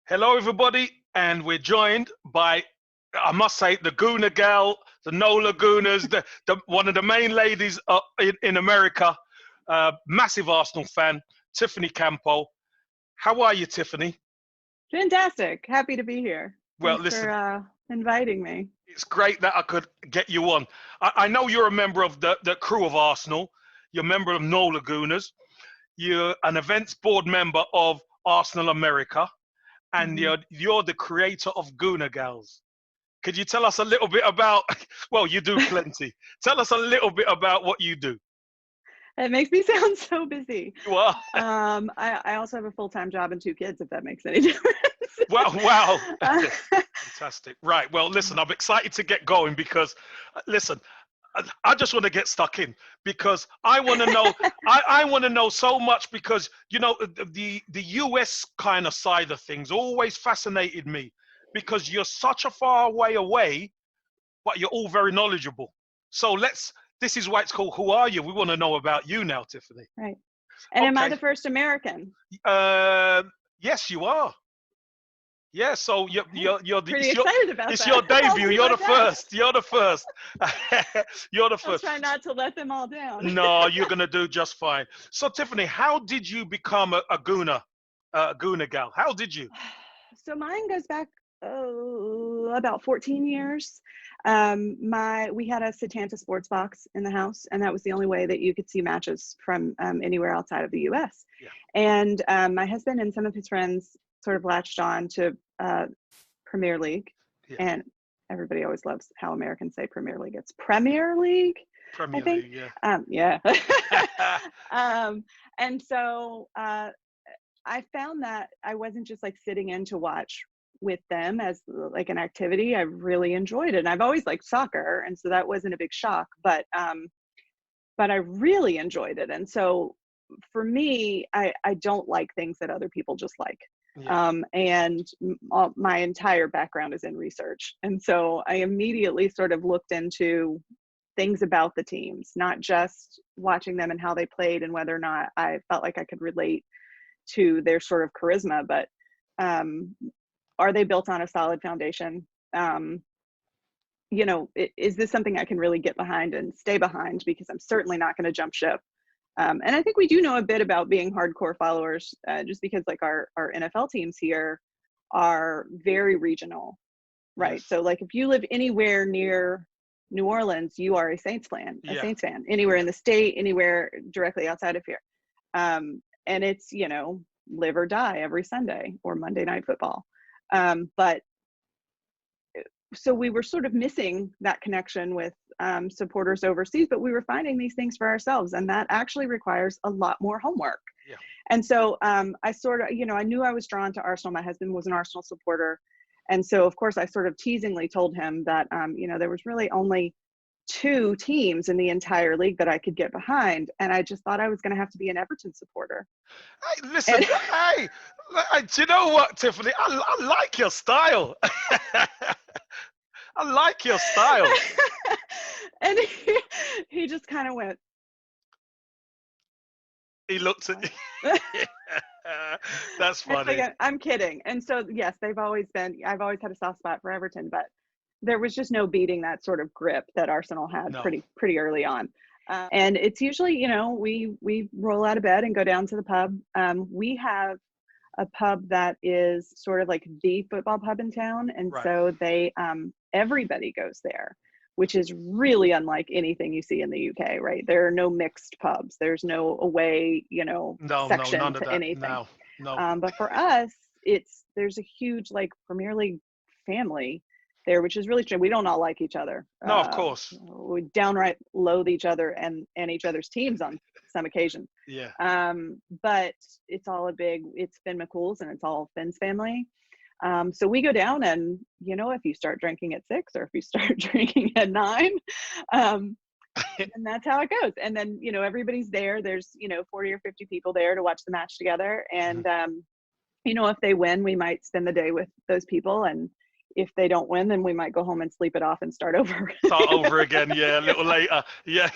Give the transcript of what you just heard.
Hello, everybody, and we're joined by, I must say, the Gooner gal, the NOLA Gooners, one of the main ladies in America, massive Arsenal fan, Tiffany Campo. How are you, Tiffany? Fantastic. Happy to be here. Well, Thanks listen, for inviting me. it's great that I could get you on. I know you're a member of the crew of Arsenal. You're a member of NOLA Gooners. You're an events board member of Arsenal America. And you're the creator of GOONER Gals. Could you tell us a little bit about, well, you do plenty. Tell us a little bit about what you do. It makes me sound so busy. You are. I also have a full-time job and 2 kids, if that makes any difference. Wow. Fantastic. Right. Well, listen, I'm excited to get going because, listen, I just want to get stuck in because I want to know. I want to know so much because the US kind of side of things always fascinated me because you're such a far way away, but you're all very knowledgeable. So this is why it's called Who Are You? We want to know about you now, Tiffany. Right. And am I the first American? Yes, you are. Yeah, so you're pretty excited about that. It's your debut. You're the first. You're the first. You're the first. I'll try not to let them all down. No, you're gonna do just fine. So Tiffany, how did you become a Gooner gal? How did you? So mine goes back about 14 years. We had a Setanta sports box in the house, and that was the only way that you could see matches from anywhere outside of the US. Yeah. And my husband and some of his friends sort of latched on to Premier League. Yeah. And everybody always loves how Americans say Premier League. It's Premier League. Premier League, yeah. Yeah. And so I found that I wasn't just like sitting in to watch with them as like an activity. I really enjoyed it. And I've always liked soccer, and so that wasn't a big shock, but I really enjoyed it. And so for me, I don't like things that other people just like. Yeah. And my entire background is in research. And so I immediately sort of looked into things about the teams, not just watching them and how they played and whether or not I felt like I could relate to their sort of charisma, but are they built on a solid foundation? Is this something I can really get behind and stay behind? Because I'm certainly not going to jump ship. And I think we do know a bit about being hardcore followers, just because like our NFL teams here are very regional, right? Yes. So like if you live anywhere near New Orleans, you are a Saints fan, anywhere in the state, anywhere directly outside of here. And it's, live or die every Sunday or Monday Night Football. But so we were sort of missing that connection with supporters overseas, but we were finding these things for ourselves, and that actually requires a lot more homework. Yeah. And so I sort of, I knew I was drawn to Arsenal. My husband was an Arsenal supporter. And so, of course, I sort of teasingly told him that, there was really only 2 teams in the entire league that I could get behind. And I just thought I was going to have to be an Everton supporter. Hey, listen, do you know what, Tiffany? I like your style. I like your style. And he just kind of went. He looked at you. That's funny. Like, I'm kidding. And so, yes, I've always had a soft spot for Everton, but there was just no beating that sort of grip that Arsenal had pretty early on. And it's usually, we roll out of bed and go down to the pub. We have a pub that is sort of like the football pub in town. And so they, everybody goes there, which is really unlike anything you see in the UK, right? There are no mixed pubs. There's no away, section to anything. No. But for us, there's a huge like Premier League family there, which is really true. We don't all like each other. No, of course. We downright loathe each other and each other's teams on some occasions. Yeah. But it's Finn McCool's and it's all Finn's family. So we go down and, if you start drinking at 6 or if you start drinking at 9, and that's how it goes. And then, everybody's there. There's, 40 or 50 people there to watch the match together. And, if they win, we might spend the day with those people. And if they don't win, then we might go home and sleep it off and start over. Start over again. Yeah. A little later. Yeah.